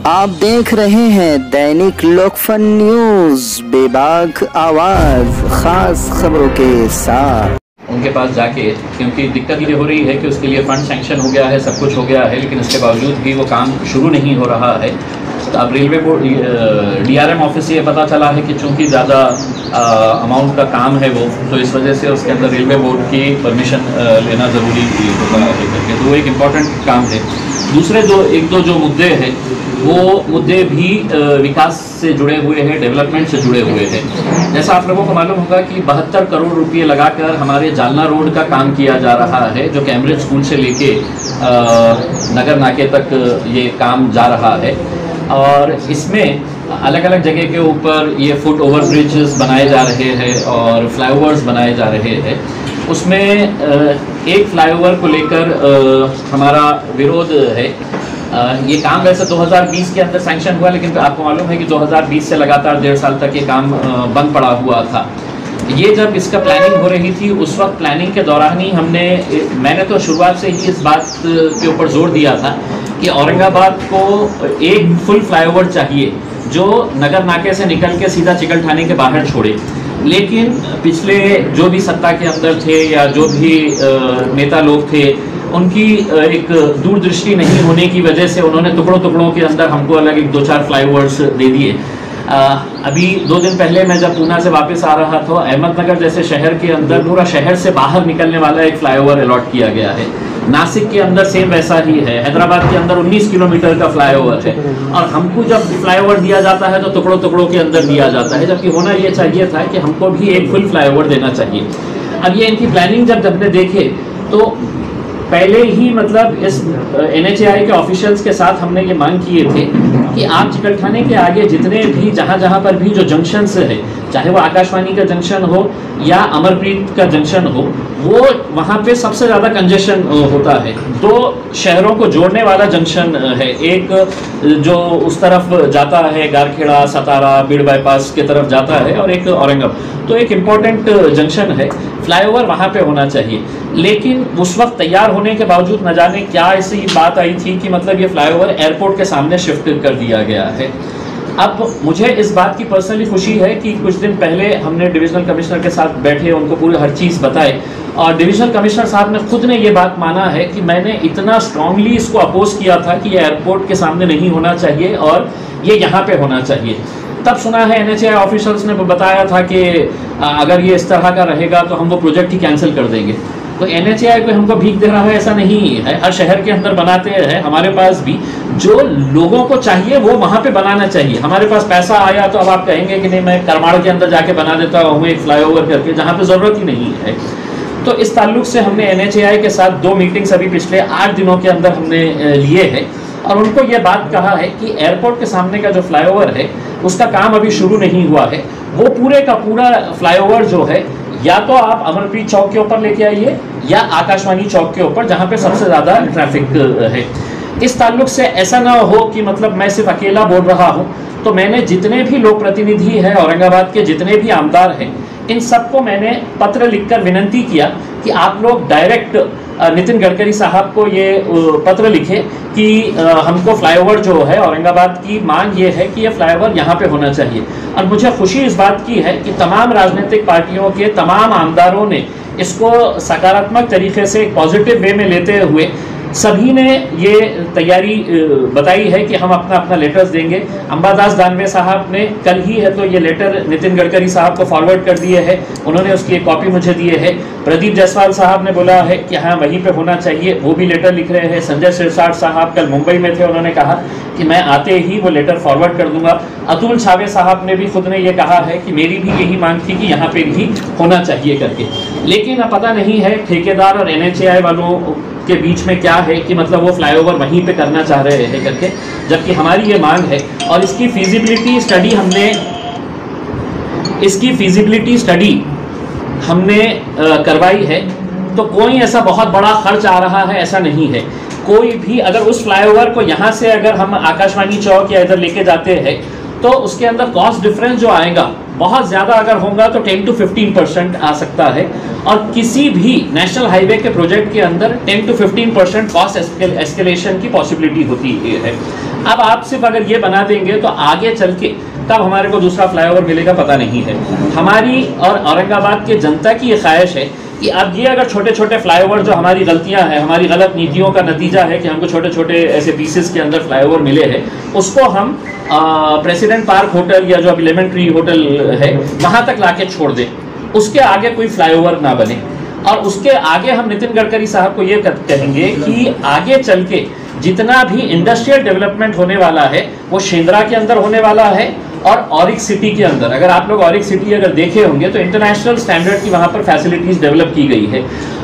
आप देख रहे हैं दैनिक लोकफन न्यूज, बेबाक आवाज, खास खबरों के साथ। उनके पास जाके, क्योंकि दिक्कत ये हो रही है कि उसके लिए फंड सैंक्शन हो गया है, सब कुछ हो गया है, लेकिन उसके बावजूद भी वो काम शुरू नहीं हो रहा है। तो अब रेलवे बोर्ड DRM ऑफिस से ये पता चला है कि चूँकि ज़्यादा अमाउंट का काम है वो, तो इस वजह से उसके अंदर रेलवे बोर्ड की परमिशन लेना ज़रूरी होता है करके, तो वो एक इम्पॉर्टेंट काम है। दूसरे एक दो जो मुद्दे हैं वो मुद्दे भी विकास से जुड़े हुए हैं, डेवलपमेंट से जुड़े हुए हैं। जैसा आप लोगों को मालूम होगा कि 72 करोड़ रुपये लगाकर हमारे जालना रोड का काम किया जा रहा है, जो कैम्ब्रिज स्कूल से लेके नगर नाके तक ये काम जा रहा है। और इसमें अलग अलग जगह के ऊपर ये फुट ओवर ब्रिजेस बनाए जा रहे हैं और फ्लाईओवर्स बनाए जा रहे हैं। उसमें एक फ्लाईओवर को लेकर हमारा विरोध है। ये काम वैसे 2020 के अंदर सैंक्शन हुआ, लेकिन आपको मालूम है कि 2020 से लगातार 1.5 साल तक ये काम बंद पड़ा हुआ था। ये जब इसका प्लानिंग हो रही थी, उस वक्त प्लानिंग के दौरान ही मैंने तो शुरुआत से ही इस बात के ऊपर जोर दिया था कि औरंगाबाद को एक फुल फ्लाईओवर चाहिए जो नगर नाके से निकल के सीधा चिकलठानी के बाहर छोड़े। लेकिन पिछले जो भी सत्ता के अंदर थे या जो भी नेता लोग थे, उनकी एक दूरदृष्टि नहीं होने की वजह से उन्होंने टुकड़ों के अंदर हमको अलग एक 2-4 फ्लाईओवर्स दे दिए। अभी 2 दिन पहले मैं जब पूना से वापस आ रहा था, अहमदनगर जैसे शहर के अंदर पूरा शहर से बाहर निकलने वाला एक फ्लाईओवर अलॉट किया गया है। नासिक के अंदर सेम वैसा ही है। हैदराबाद के अंदर 19 किलोमीटर का फ्लाईओवर है, और हमको जब फ्लाईओवर दिया जाता है तो टुकड़ों के अंदर दिया जाता है, जबकि होना ये चाहिए था कि हमको भी एक फुल फ्लाईओवर देना चाहिए। अब ये इनकी प्लानिंग जब हमने देखे तो पहले ही मतलब इस NHAI के ऑफिशियल्स के साथ हमने ये मांग किए थे कि आप चिकलठाने के आगे जितने भी जहाँ पर भी जो जंक्शंस है, चाहे वो आकाशवाणी का जंक्शन हो या अमरप्रीत का जंक्शन हो, वो वहाँ पे सबसे ज़्यादा कंजेशन होता है। 2 शहरों को जोड़ने वाला जंक्शन है, एक जो उस तरफ जाता है गारखेड़ा, सतारा, बीड़ बाईपास की तरफ जाता है, और एक औरंगाबाद। तो एक इम्पॉर्टेंट जंक्शन है, फ्लाईओवर वहाँ पे होना चाहिए। लेकिन उस वक्त तैयार होने के बावजूद न जाने क्या ऐसी बात आई थी कि मतलब ये फ्लाईओवर एयरपोर्ट के सामने शिफ्ट कर दिया गया है। अब मुझे इस बात की पर्सनली खुशी है कि कुछ दिन पहले हमने डिविजनल कमिश्नर के साथ बैठे, उनको पूरी हर चीज़ बताए, और डिविजनल कमिश्नर साहब ने खुद ने ये बात माना है कि मैंने इतना स्ट्रांगली इसको अपोज किया था कि ये एयरपोर्ट के सामने नहीं होना चाहिए और ये यहाँ पे होना चाहिए। तब सुना है NHAI ऑफिसर्स ने बताया था कि अगर ये इस तरह का रहेगा तो हम वो प्रोजेक्ट ही कैंसिल कर देंगे। तो NHAI को हमको भीख दे रहा है ऐसा नहीं है, हर शहर के अंदर बनाते हैं। हमारे पास भी जो लोगों को चाहिए वो वहाँ पे बनाना चाहिए। हमारे पास पैसा आया तो अब आप कहेंगे कि नहीं, मैं करमाड़ के अंदर जाके बना देता हूँ एक फ्लाईओवर करके, जहाँ पे ज़रूरत ही नहीं है। तो इस ताल्लुक से हमने NHAI के साथ 2 मीटिंग्स अभी पिछले 8 दिनों के अंदर हमने लिए हैं, और उनको ये बात कहा है कि एयरपोर्ट के सामने का जो फ्लाईओवर है उसका काम अभी शुरू नहीं हुआ है। वो पूरे का पूरा फ्लाईओवर जो है, या तो आप अमरप्रीत चौक के ऊपर लेके आइए या आकाशवाणी चौक के ऊपर, जहाँ पे सबसे ज़्यादा ट्रैफिक है। इस ताल्लुक से ऐसा ना हो कि मतलब मैं सिर्फ अकेला बोल रहा हूँ। तो मैंने जितने भी लोक प्रतिनिधि हैं औरंगाबाद के, जितने भी आमदार हैं, इन सबको मैंने पत्र लिखकर विनंती किया कि आप लोग डायरेक्ट नितिन गडकरी साहब को ये पत्र लिखे कि हमको फ्लाईओवर जो है, औरंगाबाद की मांग ये है कि ये फ्लाईओवर यहाँ पे होना चाहिए। और मुझे खुशी इस बात की है कि तमाम राजनीतिक पार्टियों के तमाम आमदारों ने इसको सकारात्मक तरीके से पॉजिटिव वे में लेते हुए सभी ने ये तैयारी बताई है कि हम अपना लेटर्स देंगे। अंबादास दानवे साहब ने कल ही है तो ये लेटर नितिन गडकरी साहब को फॉरवर्ड कर दिए है, उन्होंने उसकी एक कॉपी मुझे दिए है। प्रदीप जायसवाल साहब ने बोला है कि हाँ वहीं पे होना चाहिए, वो भी लेटर लिख रहे हैं। संजय सिरसाट साहब कल मुंबई में थे, उन्होंने कहा कि मैं आते ही वो लेटर फॉरवर्ड कर दूंगा। अतुल छावे साहब ने भी खुद ने ये कहा है कि मेरी भी यही मांग थी कि यहाँ पे ही होना चाहिए करके। लेकिन अब पता नहीं है ठेकेदार और NHAI वालों के बीच में क्या है कि मतलब वो फ्लाईओवर वहीं पे करना चाह रहे हैं करके, जबकि हमारी ये मांग है। और इसकी फिजिबिलिटी स्टडी हमने करवाई है। तो कोई ऐसा बहुत बड़ा खर्च आ रहा है ऐसा नहीं है। कोई भी अगर उस फ्लाईओवर को यहाँ से अगर हम आकाशवाणी चौक या इधर लेके जाते हैं तो उसके अंदर कॉस्ट डिफरेंस जो आएगा बहुत ज़्यादा अगर होगा तो 10 to 15% आ सकता है, और किसी भी नेशनल हाईवे के प्रोजेक्ट के अंदर 10 to 15% कॉस्ट एस्केलेशन की पॉसिबिलिटी होती है। अब आप सिर्फ अगर ये बना देंगे तो आगे चल के तब हमारे को दूसरा फ्लाईओवर मिलेगा पता नहीं है। हमारी और औरंगाबाद के जनता की ये ख्वाहिश है कि अब ये अगर छोटे छोटे फ्लाईओवर जो हमारी गलतियां हैं, हमारी गलत नीतियों का नतीजा है कि हमको छोटे छोटे ऐसे पीसेस के अंदर फ्लाईओवर मिले हैं, उसको हम प्रेसिडेंट पार्क होटल या जो अभी लेमन ट्री होटल है वहाँ तक लाके छोड़ दें, उसके आगे कोई फ्लाईओवर ना बने। और उसके आगे हम नितिन गडकरी साहब को ये कहेंगे कि आगे चल के जितना भी इंडस्ट्रियल डेवलपमेंट होने वाला है वो शेंद्रा के अंदर होने वाला है और ऑरिक सिटी के अंदर। अगर आप लोग ऑरिक सिटी अगर देखे होंगे तो इंटरनेशनल स्टैंडर्ड की वहाँ पर फैसिलिटीज़ डेवलप की गई है।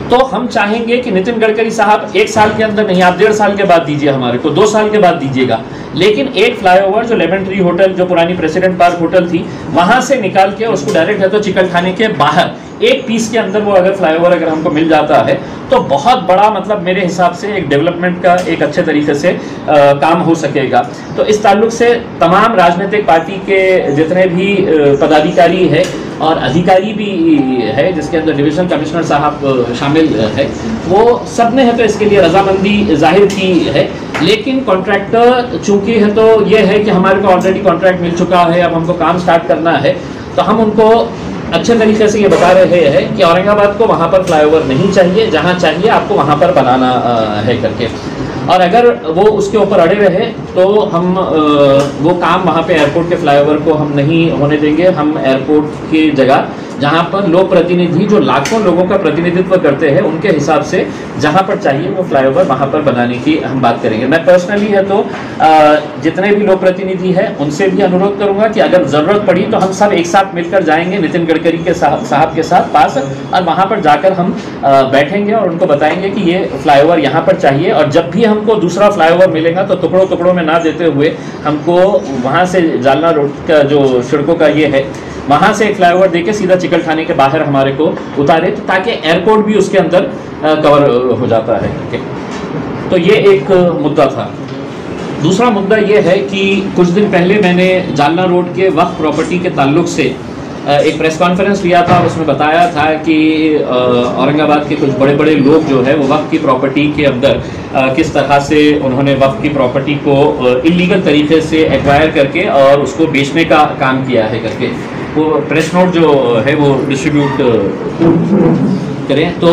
तो हम चाहेंगे कि नितिन गडकरी साहब 1 साल के अंदर नहीं, आप 1.5 साल के बाद दीजिए, हमारे को 2 साल के बाद दीजिएगा, लेकिन एक फ्लाईओवर जो लेमन ट्री होटल जो पुरानी प्रेसिडेंट पार्क होटल थी वहाँ से निकाल के उसको डायरेक्ट है तो चिकलठाने के बाहर एक पीस के अंदर वो अगर फ्लाईओवर अगर हमको मिल जाता है तो बहुत बड़ा मतलब मेरे हिसाब से एक डेवलपमेंट का एक अच्छे तरीके से काम हो सकेगा। तो इस ताल्लुक से तमाम राजनीतिक पार्टी के जितने भी पदाधिकारी है और अधिकारी भी है, जिसके अंदर डिवीजनल कमिश्नर साहब शामिल है, वो सब ने है तो इसके लिए रजामंदी जाहिर की है। लेकिन कॉन्ट्रैक्टर चूंकि है तो ये है कि हमारे को ऑलरेडी कॉन्ट्रैक्ट मिल चुका है, अब हमको काम स्टार्ट करना है, तो हम उनको अच्छे तरीके से ये बता रहे हैं कि औरंगाबाद को वहाँ पर फ्लाईओवर नहीं चाहिए, जहाँ चाहिए आपको वहाँ पर बनाना है करके। और अगर वो उसके ऊपर अड़े रहे तो हम वो काम वहाँ पे एयरपोर्ट के फ्लाईओवर को हम नहीं होने देंगे। हम एयरपोर्ट की जगह जहाँ पर लोक प्रतिनिधि जो लाखों लोगों का प्रतिनिधित्व करते हैं उनके हिसाब से जहाँ पर चाहिए वो फ्लाईओवर वहाँ पर बनाने की हम बात करेंगे। मैं पर्सनली है तो जितने भी लोक प्रतिनिधि हैं उनसे भी अनुरोध करूँगा कि अगर ज़रूरत पड़ी तो हम सब एक साथ मिलकर जाएंगे नितिन गडकरी के साहब के साथ पास, और वहाँ पर जाकर हम बैठेंगे और उनको बताएंगे कि ये फ्लाईओवर यहाँ पर चाहिए, और जब भी हमको दूसरा फ्लाईओवर मिलेगा तो टुकड़ों टुकड़ों में ना देते हुए हमको वहाँ से जालना रोड का जो सड़कों का ये है वहाँ से एक फ्लाईओवर देके सीधा चिकलठाने के बाहर हमारे को उतारे, तो ताकि एयरपोर्ट भी उसके अंदर कवर हो जाता है। तो ये एक मुद्दा था। दूसरा मुद्दा ये है कि कुछ दिन पहले मैंने जालना रोड के वक्फ प्रॉपर्टी के ताल्लुक से एक प्रेस कॉन्फ्रेंस लिया था। उसमें बताया था कि औरंगाबाद के कुछ बड़े बड़े लोग जो है वो वक्फ की प्रॉपर्टी के अंदर किस तरह से उन्होंने वक्फ की प्रॉपर्टी को इलीगल तरीके से एक्वायर करके और उसको बेचने का काम किया है करके वो प्रेस नोट जो है वो डिस्ट्रीब्यूट करें। तो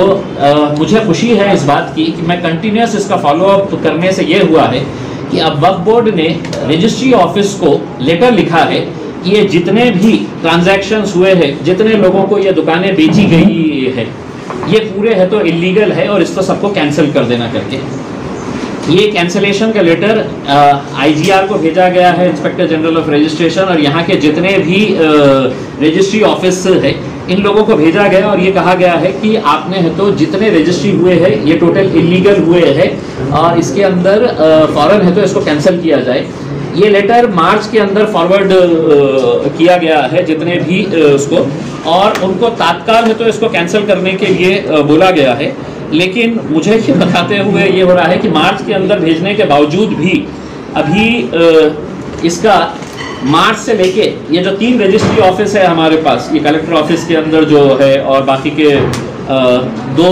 मुझे खुशी है इस बात की कि मैं कंटिन्यूस इसका फॉलोअप करने से ये हुआ है कि अब वक्फ बोर्ड ने रजिस्ट्री ऑफिस को लेटर लिखा है कि ये जितने भी ट्रांजैक्शंस हुए हैं, जितने लोगों को ये दुकानें बेची गई है, ये पूरे है तो इलीगल है और इसको सबको कैंसिल कर देना करके। ये कैंसिलेशन का लेटर आईजीआर को भेजा गया है, इंस्पेक्टर जनरल ऑफ रजिस्ट्रेशन, और यहाँ के जितने भी रजिस्ट्री ऑफिस है इन लोगों को भेजा गया और ये कहा गया है कि आपने है तो जितने रजिस्ट्री हुए हैं ये टोटल इलीगल हुए हैं और इसके अंदर फौरन है तो इसको कैंसिल किया जाए। ये लेटर मार्च के अंदर फॉरवर्ड किया गया है जितने भी उसको, और उनको तात्काल है तो इसको कैंसिल करने के लिए बोला गया है। लेकिन मुझे ये बताते हुए ये हो रहा है कि मार्च के अंदर भेजने के बावजूद भी अभी इसका मार्च से लेके ये जो 3 रजिस्ट्री ऑफिस है हमारे पास, ये कलेक्टर ऑफिस के अंदर जो है और बाकी के 2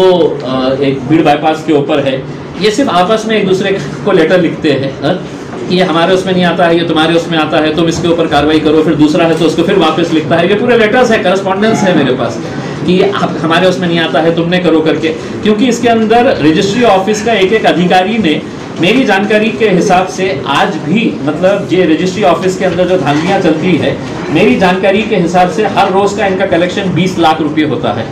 एक भीड़ बाईपास के ऊपर है, ये सिर्फ आपस में एक दूसरे को लेटर लिखते हैं कि ये हमारे उसमें नहीं आता है, ये तुम्हारे उसमें आता है, तुम इसके ऊपर कार्रवाई करो। फिर दूसरा है तो उसको फिर वापस लिखता है। ये पूरे लेटर्स है, करस्पॉन्डेंस है मेरे पास कि आप हमारे उसमें नहीं आता है, तुमने करो करके। क्योंकि इसके अंदर रजिस्ट्री ऑफिस का एक अधिकारी ने मेरी जानकारी के हिसाब से आज भी मतलब ये रजिस्ट्री ऑफिस के अंदर जो धांधलियाँ चलती है, मेरी जानकारी के हिसाब से हर रोज़ का इनका कलेक्शन 20 लाख रुपये होता है।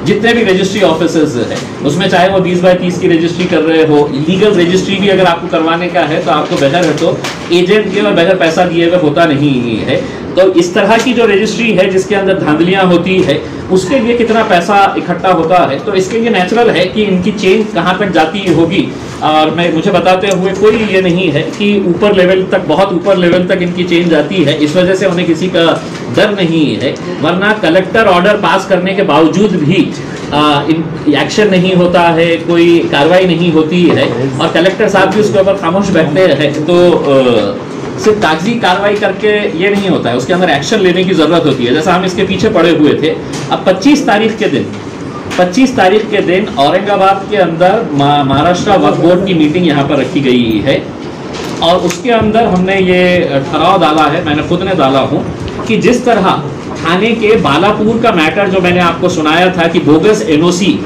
जितने भी रजिस्ट्री ऑफिसर्स है उसमें चाहे वो 20 बाय 30 की रजिस्ट्री कर रहे हो, लीगल रजिस्ट्री भी अगर आपको करवाने का है तो आपको बगैर है तो एजेंट के और बगैर पैसा दिए हुए होता नहीं है। तो इस तरह की जो रजिस्ट्री है जिसके अंदर धांधलियाँ होती है उसके लिए कितना पैसा इकट्ठा होता है, तो इसके लिए नेचुरल है कि इनकी चेन कहाँ तक जाती होगी। और मुझे बताते हुए कोई ये नहीं है कि ऊपर लेवल तक, बहुत ऊपर लेवल तक इनकी चेन जाती है, इस वजह से उन्हें किसी का डर नहीं है। वरना कलेक्टर ऑर्डर पास करने के बावजूद भी एक्शन नहीं होता है, कोई कार्रवाई नहीं होती है और कलेक्टर साहब भी उसके ऊपर खामोश बैठते हैं। तो सिर्फ कागजी कार्रवाई करके ये नहीं होता है, उसके अंदर एक्शन लेने की ज़रूरत होती है। जैसा हम इसके पीछे पड़े हुए थे, अब 25 तारीख के दिन औरंगाबाद के अंदर महाराष्ट्र वक्फ बोर्ड की मीटिंग यहाँ पर रखी गई है और उसके अंदर हमने ये ठहराव डाला है, मैंने खुद ने डाला हूँ कि जिस तरह थाने के बालापुर का मैटर जो मैंने आपको सुनाया था कि बोगस एनओसी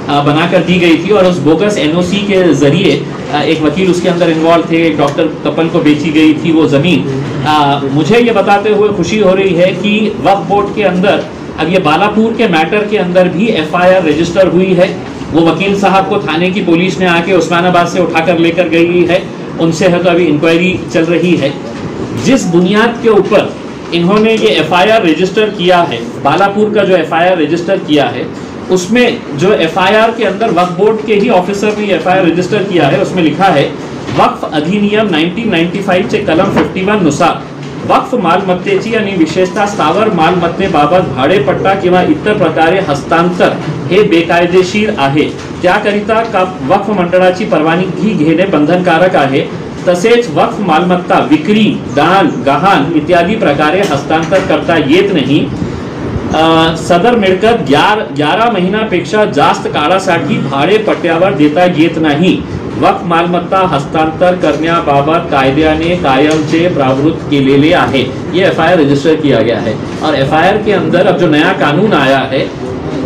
बनाकर दी गई थी और उस बोगस एनओसी के जरिए एक वकील उसके अंदर इन्वॉल्व थे, एक डॉक्टर कपल को बेची गई थी वो ज़मीन। मुझे ये बताते हुए खुशी हो रही है कि वक्फ बोर्ड के अंदर अब ये बालापुर के मैटर के अंदर भी एफआईआर रजिस्टर हुई है। वो वकील साहब को थाने की पुलिस ने आके उस्मानाबाद से उठाकर लेकर गई है, उनसे है तो अभी इंक्वायरी चल रही है। जिस बुनियाद के ऊपर इन्होंने ये एफआईआर रजिस्टर किया है, बालापुर का जो एफआईआर रजिस्टर किया है, उसमें जो एफआईआर के अंदर वक्फ बोर्ड के ही ऑफिसर ने एफआईआर रजिस्टर किया है, उसमें लिखा है वक्फ अधिनियम 1995 चे कलम 51 नुसार वक्फ मालमत्तेची आणि विशेषतः स्थावर मालमत्तेबाबत भाडेपट्टा किंवा इतर प्रकारे हस्तांतर हे बेकायदेशीर आहे, त्याकरिता वक्फ मंडळाची परवानगी घेणे बंधनकारक आहे। तसेच वक्फ मालमत्ता विक्री, दान, गहाण इत्यादी प्रकारे हस्तांतर करता येत नाही। सदर मिळकत 11 महिन्यापेक्षा जास्त काळासाठी भाडेपट्ट्यावर देता येत नाही। वक्फ मालमत्ता हस्तांतर करण्याबाबत कायद्याने कायमचे प्रावधान केलेले आहे। ये एफआईआर रजिस्टर किया गया है और एफआईआर के अंदर अब जो नया कानून आया है,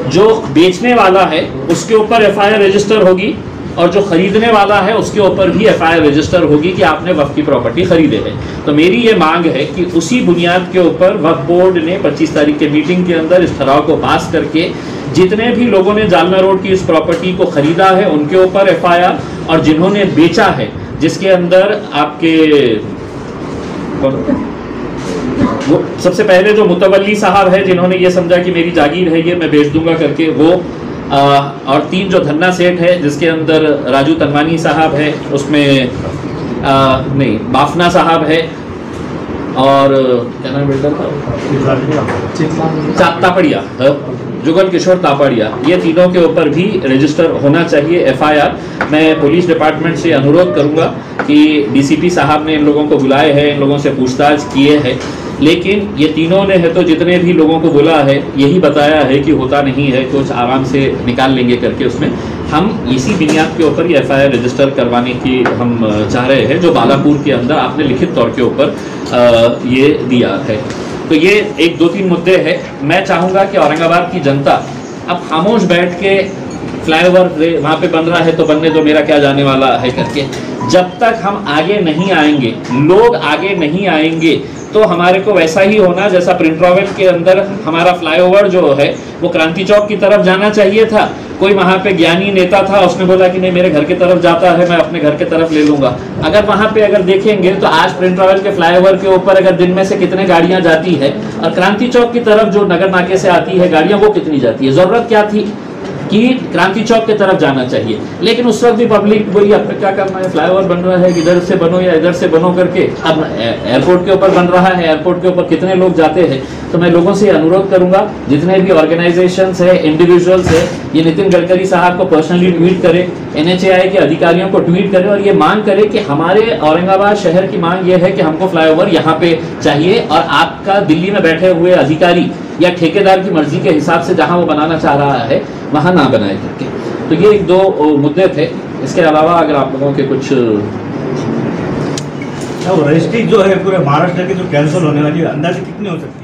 जो बेचने वाला है उसके ऊपर एफआईआर रजिस्टर होगी और जो खरीदने वाला है उसके ऊपर भी एफआईआर रजिस्टर होगी कि आपने वक्फ की प्रॉपर्टी खरीदे है। तो मेरी ये मांग है कि उसी बुनियाद के ऊपर वक्फ बोर्ड ने 25 तारीख के मीटिंग के अंदर इस ठराव को पास करके जितने भी लोगों ने जालना रोड की इस प्रॉपर्टी को खरीदा है उनके ऊपर एफआईआर, और जिन्होंने बेचा है जिसके अंदर आपके वो सबसे पहले जो मुतवल्ली साहब है जिन्होंने ये समझा कि मेरी जागीर है ये मैं बेच दूंगा करके वो, और 3 जो धन्ना सेठ है जिसके अंदर राजू तनवानी साहब है, उसमें नहीं बाफना साहब है और क्या नाम बेटा तापड़िया, जुगल किशोर तापड़िया, ये तीनों के ऊपर भी रजिस्टर होना चाहिए एफआईआर। मैं पुलिस डिपार्टमेंट से अनुरोध करूंगा कि डीसीपी साहब ने इन लोगों को बुलाए हैं, इन लोगों से पूछताछ किए हैं, लेकिन ये तीनों ने है तो जितने भी लोगों को बोला है यही बताया है कि होता नहीं है, कुछ आराम से निकाल लेंगे करके उसमें हम इसी बुनियाद के ऊपर ये एफआईआर रजिस्टर करवाने की हम चाह रहे हैं, जो बालापुर के अंदर आपने लिखित तौर के ऊपर ये दिया है। तो ये 1-2-3 मुद्दे हैं। मैं चाहूँगा कि औरंगाबाद की जनता अब खामोश बैठ के फ्लाईओवर वहाँ पे बन रहा है तो बनने दो, मेरा क्या जाने वाला है करके, जब तक हम आगे नहीं आएंगे, लोग आगे नहीं आएंगे, तो हमारे को वैसा ही होना जैसा प्रिंट रॉवेल के अंदर हमारा फ्लाईओवर जो है वो क्रांति चौक की तरफ जाना चाहिए था। कोई वहाँ पे ज्ञानी नेता था, उसने बोला कि नहीं मेरे घर की तरफ जाता है, मैं अपने घर की तरफ ले लूंगा। अगर वहाँ पे अगर देखेंगे तो आज प्रिंट रॉवेल के फ्लाईओवर के ऊपर अगर दिन में से कितने गाड़ियां जाती है और क्रांति चौक की तरफ जो नगर नाके से आती है गाड़ियां वो कितनी जाती है। जरूरत क्या थी कि क्रांति चौक की तरफ जाना चाहिए, लेकिन उस वक्त भी पब्लिक बोली अब क्या करना है, फ्लाईओवर बन रहा है इधर से बनो या इधर से बनो करके। अब एयरपोर्ट के ऊपर बन रहा है, एयरपोर्ट के ऊपर कितने लोग जाते हैं। तो मैं लोगों से अनुरोध करूंगा जितने भी ऑर्गेनाइजेशंस है, इंडिविजुअल्स है, ये नितिन गडकरी साहब को पर्सनली ट्वीट करें, NHAI के अधिकारियों को ट्वीट करें और ये मांग करें कि हमारे औरंगाबाद शहर की मांग ये है कि हमको फ्लाईओवर यहाँ पे चाहिए और आपका दिल्ली में बैठे हुए अधिकारी या ठेकेदार की मर्जी के हिसाब से जहां वो बनाना चाह रहा है वहां ना बनाए करके। तो ये 1-2 मुद्दे थे। इसके अलावा अगर आप लोगों के कुछ रजिस्ट्री जो है पूरे महाराष्ट्र की जो कैंसिल होने वाली है अंदाजे कितनी हो सकती है?